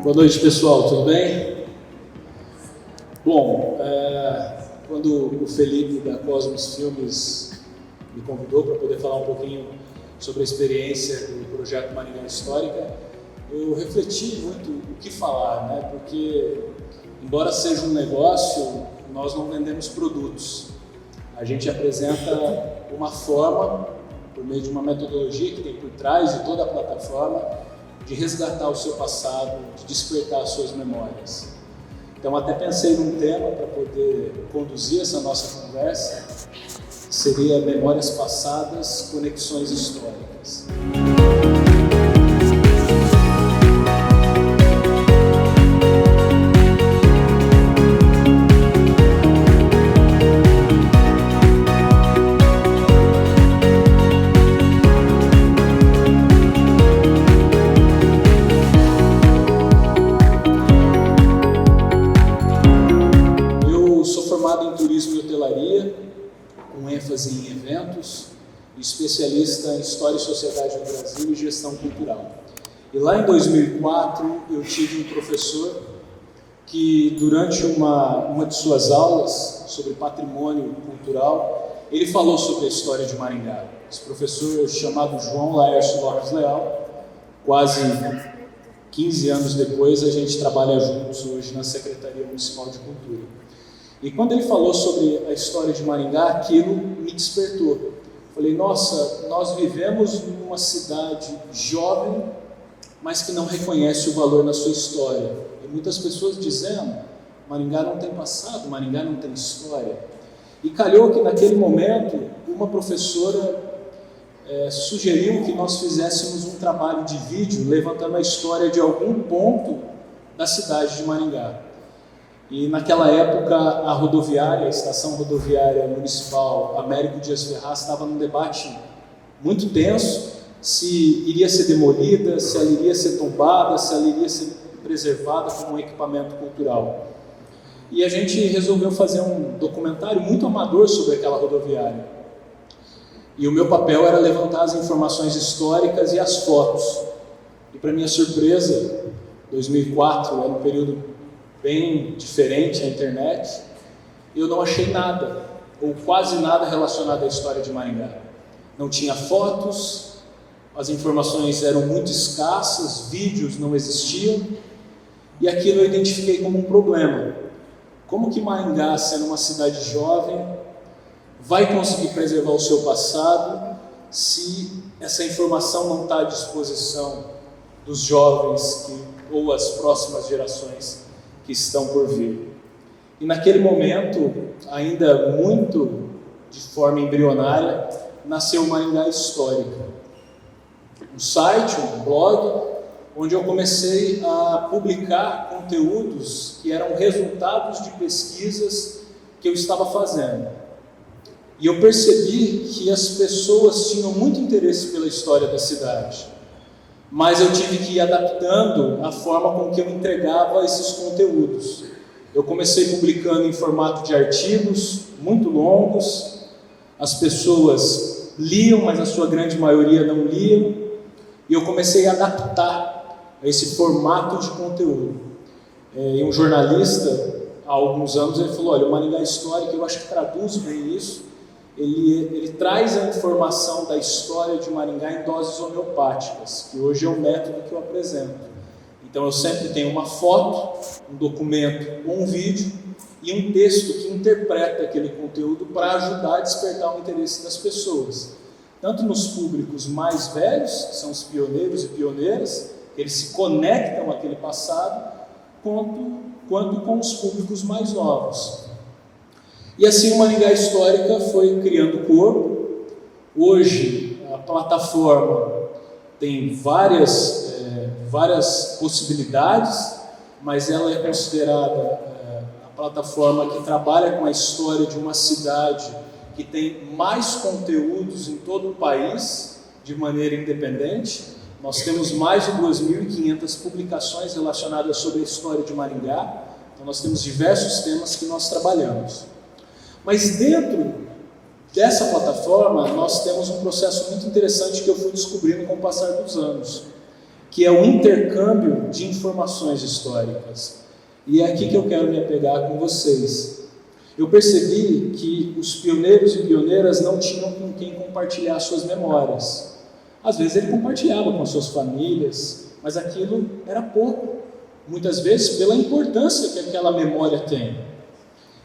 Boa noite, pessoal, tudo bem? Bom, quando o Felipe da Cosmos Filmes me convidou para poder falar um pouquinho sobre a experiência do projeto Maringá Histórica, eu refleti muito o que falar, né? Porque, embora seja um negócio, nós não vendemos produtos. A gente apresenta uma forma, por meio de uma metodologia que tem por trás de toda a plataforma, de resgatar o seu passado, de despertar as suas memórias. Então, até pensei num tema para poder conduzir essa nossa conversa, seria Memórias Passadas, Conexões Históricas. Com ênfase em eventos, especialista em História e Sociedade no Brasil e Gestão Cultural. E lá em 2004 eu tive um professor que, durante uma de suas aulas sobre patrimônio cultural, ele falou sobre a história de Maringá. Esse professor, chamado João Laércio Lopes Leal, quase 15 anos depois a gente trabalha juntos hoje na Secretaria Municipal de Cultura. E quando ele falou sobre a história de Maringá, aquilo me despertou. Falei, nossa, nós vivemos numa cidade jovem, mas que não reconhece o valor na sua história. E muitas pessoas dizendo, Maringá não tem passado, Maringá não tem história. E calhou que naquele momento, uma professora sugeriu que nós fizéssemos um trabalho de vídeo, levantando a história de algum ponto da cidade de Maringá. E naquela época a estação rodoviária municipal Américo Dias Ferraz estava num debate muito tenso se iria ser demolida, se ela iria ser tombada, se ela iria ser preservada como um equipamento cultural. E a gente resolveu fazer um documentário muito amador sobre aquela rodoviária. E o meu papel era levantar as informações históricas e as fotos. E para minha surpresa, 2004 era um período bem diferente à internet, eu não achei nada, ou quase nada relacionado à história de Maringá. Não tinha fotos, as informações eram muito escassas, vídeos não existiam, e aquilo eu identifiquei como um problema. Como que Maringá, sendo uma cidade jovem, vai conseguir preservar o seu passado se essa informação não está à disposição dos jovens ou as próximas gerações que estão por vir? E naquele momento, ainda muito de forma embrionária, nasceu o Maringá Histórica. Um site, um blog, onde eu comecei a publicar conteúdos que eram resultados de pesquisas que eu estava fazendo. E eu percebi que as pessoas tinham muito interesse pela história da cidade, mas eu tive que ir adaptando a forma com que eu entregava esses conteúdos. Eu comecei publicando em formato de artigos muito longos, as pessoas liam, mas a sua grande maioria não liam, e eu comecei a adaptar a esse formato de conteúdo. E um jornalista, há alguns anos, ele falou, olha, o Maringá Histórico, eu acho que traduz bem isso, ele traz a informação da história de Maringá em doses homeopáticas, que hoje é o método que eu apresento. Então eu sempre tenho uma foto, um documento ou um vídeo e um texto que interpreta aquele conteúdo para ajudar a despertar o interesse das pessoas. Tanto nos públicos mais velhos, que são os pioneiros e pioneiras, que eles se conectam àquele passado, quanto com os públicos mais novos. E assim o Maringá Histórica foi criando corpo. Hoje a plataforma tem várias possibilidades, mas ela é considerada a plataforma que trabalha com a história de uma cidade que tem mais conteúdos em todo o país, de maneira independente. Nós temos mais de 2.500 publicações relacionadas sobre a história de Maringá, então nós temos diversos temas que nós trabalhamos. Mas dentro dessa plataforma, nós temos um processo muito interessante que eu fui descobrindo com o passar dos anos, que é o intercâmbio de informações históricas. E é aqui que eu quero me apegar com vocês. Eu percebi que os pioneiros e pioneiras não tinham com quem compartilhar suas memórias. Às vezes ele compartilhava com suas famílias, mas aquilo era pouco, muitas vezes pela importância que aquela memória tem.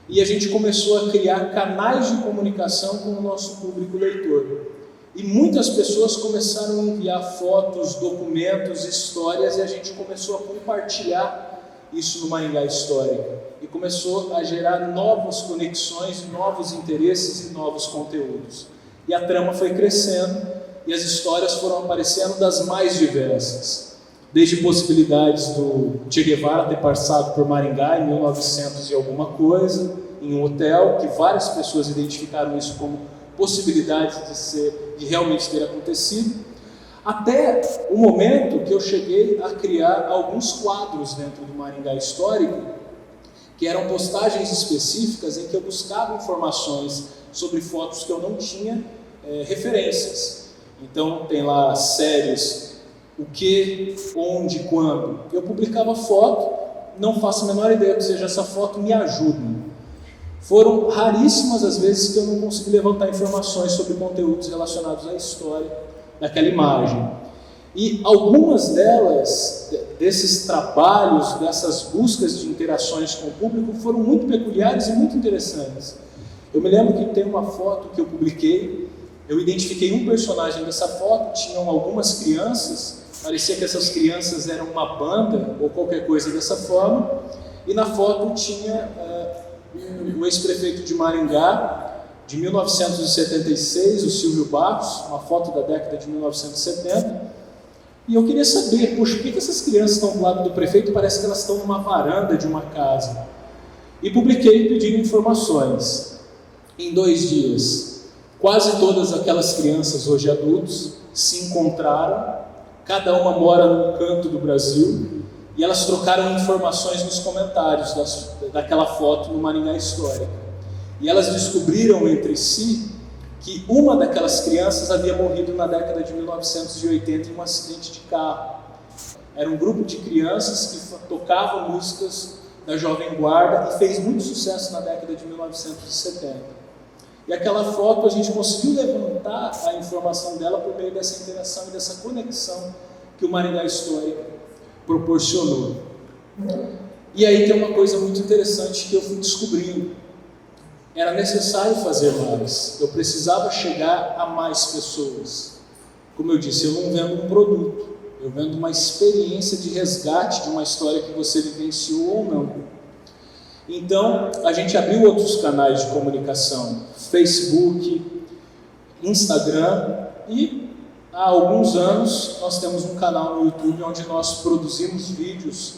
E a gente começou a criar canais de comunicação com o nosso público leitor. E muitas pessoas começaram a enviar fotos, documentos, histórias, e a gente começou a compartilhar isso no Maringá Histórica. E começou a gerar novas conexões, novos interesses e novos conteúdos. E a trama foi crescendo e as histórias foram aparecendo das mais diversas. Desde possibilidades do Che Guevara ter passado por Maringá em 1900 e alguma coisa, em um hotel, que várias pessoas identificaram isso como possibilidade de realmente ter acontecido, até o momento que eu cheguei a criar alguns quadros dentro do Maringá Histórico, que eram postagens específicas em que eu buscava informações sobre fotos que eu não tinha referências. Então tem lá séries, o que, onde, quando. Eu publicava foto, não faço a menor ideia que seja essa foto, me ajudem. Foram raríssimas as vezes que eu não consegui levantar informações sobre conteúdos relacionados à história daquela imagem. E algumas delas, desses trabalhos, dessas buscas de interações com o público, foram muito peculiares e muito interessantes. Eu me lembro que tem uma foto que eu publiquei, eu identifiquei um personagem dessa foto, tinham algumas crianças, parecia que essas crianças eram uma banda ou qualquer coisa dessa forma, e na foto tinha o ex-prefeito de Maringá, de 1976, o Silvio Barros, uma foto da década de 1970, e eu queria saber, poxa, por que essas crianças estão do lado do prefeito? Parece que elas estão numa varanda de uma casa. E publiquei pedindo informações. Em 2 dias, quase todas aquelas crianças, hoje adultos, se encontraram, cada uma mora num canto do Brasil, e elas trocaram informações nos comentários daquela foto no Maringá Histórica. E elas descobriram entre si que uma daquelas crianças havia morrido na década de 1980 em um acidente de carro. Era um grupo de crianças que tocavam músicas da Jovem Guarda e fez muito sucesso na década de 1970. E aquela foto a gente conseguiu levantar a informação dela por meio dessa interação e dessa conexão que o Maringá Histórico proporcionou. E aí tem uma coisa muito interessante que eu fui descobrindo. Era necessário fazer mais, eu precisava chegar a mais pessoas. Como eu disse, eu não vendo um produto, eu vendo uma experiência de resgate de uma história que você vivenciou ou não. Então, a gente abriu outros canais de comunicação, Facebook, Instagram, e há alguns anos nós temos um canal no YouTube onde nós produzimos vídeos,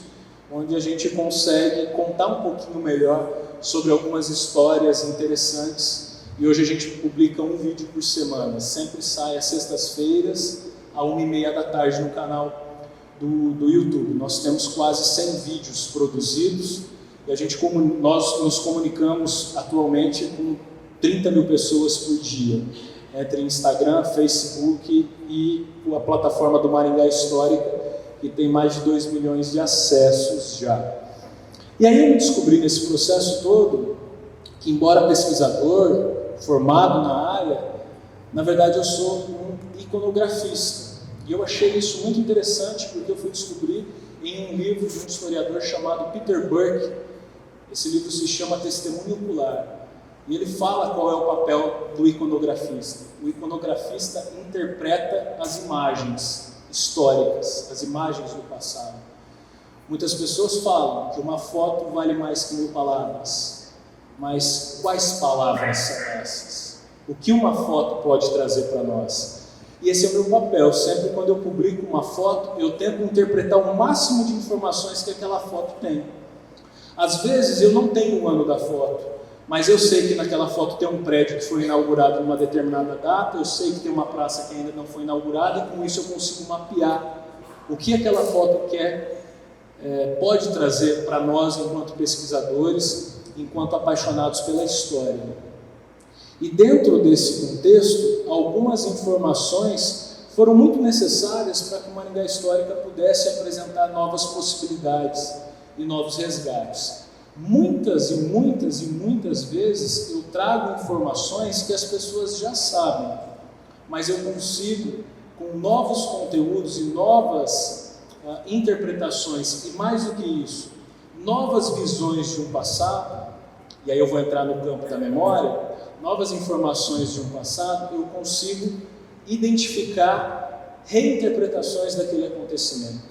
onde a gente consegue contar um pouquinho melhor sobre algumas histórias interessantes, e hoje a gente publica um vídeo por semana, sempre sai às sextas-feiras, à 1h30 da tarde no canal do YouTube. Nós temos quase 100 vídeos produzidos, e nós nos comunicamos atualmente com 30 mil pessoas por dia, entre Instagram, Facebook e a plataforma do Maringá Histórica, que tem mais de 2 milhões de acessos já. E aí eu me descobri nesse processo todo que, embora pesquisador, formado na área, na verdade eu sou um iconografista. E eu achei isso muito interessante porque eu fui descobrir em um livro de um historiador chamado Peter Burke. Esse livro se chama Testemunho Ocular. E ele fala qual é o papel do iconografista. O iconografista interpreta as imagens históricas, as imagens do passado. Muitas pessoas falam que uma foto vale mais que 1000 palavras. Mas quais palavras são essas? O que uma foto pode trazer para nós? E esse é o meu papel. Sempre quando eu publico uma foto, eu tento interpretar o máximo de informações que aquela foto tem. Às vezes eu não tenho o ano da foto, mas eu sei que naquela foto tem um prédio que foi inaugurado numa determinada data, eu sei que tem uma praça que ainda não foi inaugurada, e com isso eu consigo mapear o que aquela foto pode trazer para nós enquanto pesquisadores, enquanto apaixonados pela história. E dentro desse contexto, algumas informações foram muito necessárias para que o Maringá Histórica pudesse apresentar novas possibilidades e novos resgates. Muitas e muitas e muitas vezes eu trago informações que as pessoas já sabem, mas eu consigo, com novos conteúdos e novas interpretações, e mais do que isso, novas visões de um passado, e aí eu vou entrar no campo da memória, novas informações de um passado, eu consigo identificar reinterpretações daquele acontecimento.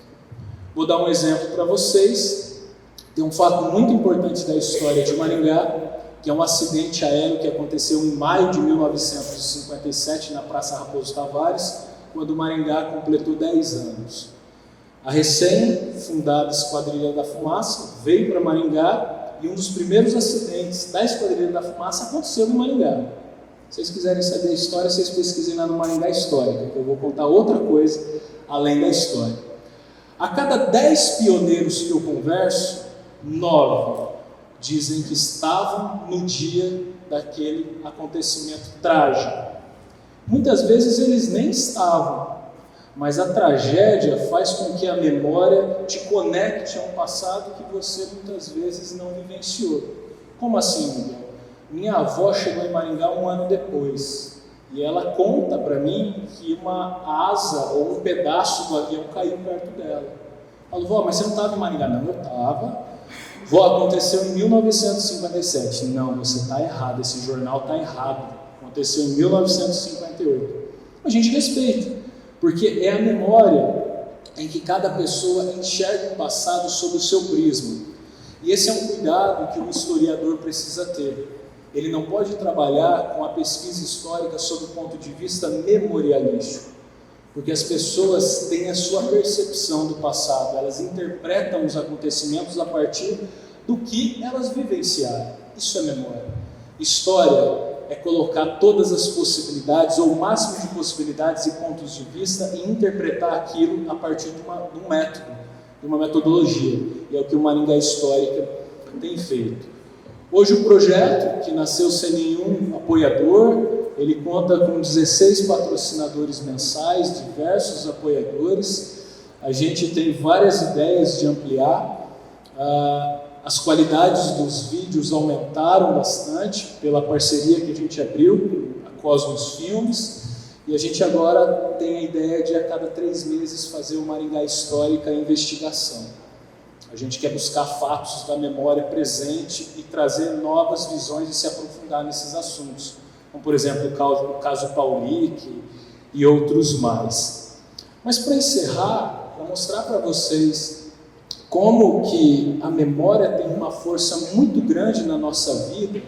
Vou dar um exemplo para vocês. Tem um fato muito importante da história de Maringá, que é um acidente aéreo que aconteceu em maio de 1957 na Praça Raposo Tavares, quando Maringá completou 10 anos. A recém-fundada Esquadrilha da Fumaça veio para Maringá e um dos primeiros acidentes da Esquadrilha da Fumaça aconteceu em Maringá. Se vocês quiserem saber a história, vocês pesquisem lá no Maringá Histórica, que eu vou contar outra coisa além da história. A cada 10 pioneiros que eu converso, 9 dizem que estavam no dia daquele acontecimento trágico. Muitas vezes eles nem estavam, mas a tragédia faz com que a memória te conecte a um passado que você muitas vezes não vivenciou. Como assim, Miguel? Minha avó chegou em Maringá um ano depois e ela conta para mim que uma asa ou um pedaço do avião caiu perto dela. Ela falou: vó, mas você não estava em Maringá? Não, eu estava. Vó, aconteceu em 1957. Não, você está errado, esse jornal está errado. Aconteceu em 1958. A gente respeita, porque é a memória em que cada pessoa enxerga o passado sob o seu prisma. E esse é um cuidado que o historiador precisa ter. Ele não pode trabalhar com a pesquisa histórica sob o ponto de vista memorialístico, porque as pessoas têm a sua percepção do passado, elas interpretam os acontecimentos a partir do que elas vivenciaram. Isso é memória. História é colocar todas as possibilidades, ou o máximo de possibilidades e pontos de vista, e interpretar aquilo a partir de um método, de uma metodologia. E é o que o Maringá Histórica tem feito. Hoje o projeto, que nasceu sem nenhum apoiador, ele conta com 16 patrocinadores mensais, diversos apoiadores. A gente tem várias ideias de ampliar. As qualidades dos vídeos aumentaram bastante pela parceria que a gente abriu com a Cosmos Filmes. E a gente agora tem a ideia de a cada 3 meses fazer o Maringá Histórica Investigação. A gente quer buscar fatos da memória presente e trazer novas visões e se aprofundar nesses assuntos. Como, por exemplo, o caso Paulic e outros mais. Mas para encerrar, vou mostrar para vocês como que a memória tem uma força muito grande na nossa vida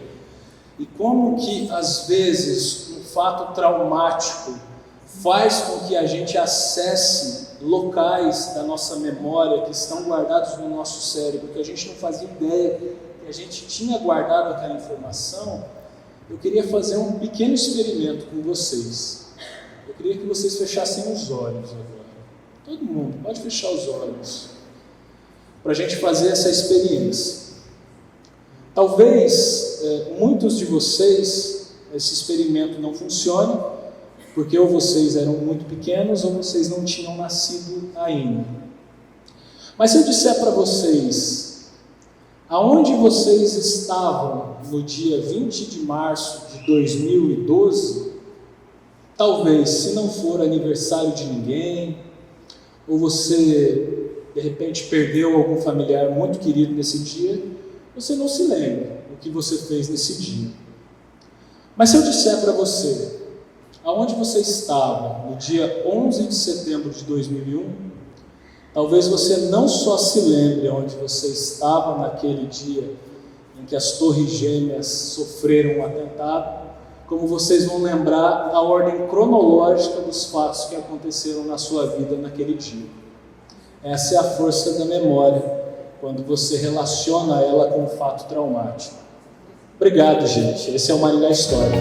e como que, às vezes, um fato traumático faz com que a gente acesse locais da nossa memória que estão guardados no nosso cérebro, que a gente não fazia ideia que a gente tinha guardado aquela informação. Eu queria fazer um pequeno experimento com vocês. Eu queria que vocês fechassem os olhos agora. Todo mundo, pode fechar os olhos. Para a gente fazer essa experiência. Talvez muitos de vocês, esse experimento não funcione, porque ou vocês eram muito pequenos ou vocês não tinham nascido ainda. Mas se eu disser para vocês, aonde vocês estavam no dia 20 de março de 2012, talvez, se não for aniversário de ninguém, ou você, de repente, perdeu algum familiar muito querido nesse dia, você não se lembra o que você fez nesse dia. Mas se eu disser para você, aonde você estava no dia 11 de setembro de 2001, talvez você não só se lembre onde você estava naquele dia em que as Torres Gêmeas sofreram um atentado, como vocês vão lembrar a ordem cronológica dos fatos que aconteceram na sua vida naquele dia. Essa é a força da memória, quando você relaciona ela com um fato traumático. Obrigado, gente. Esse é o Maringá Histórica.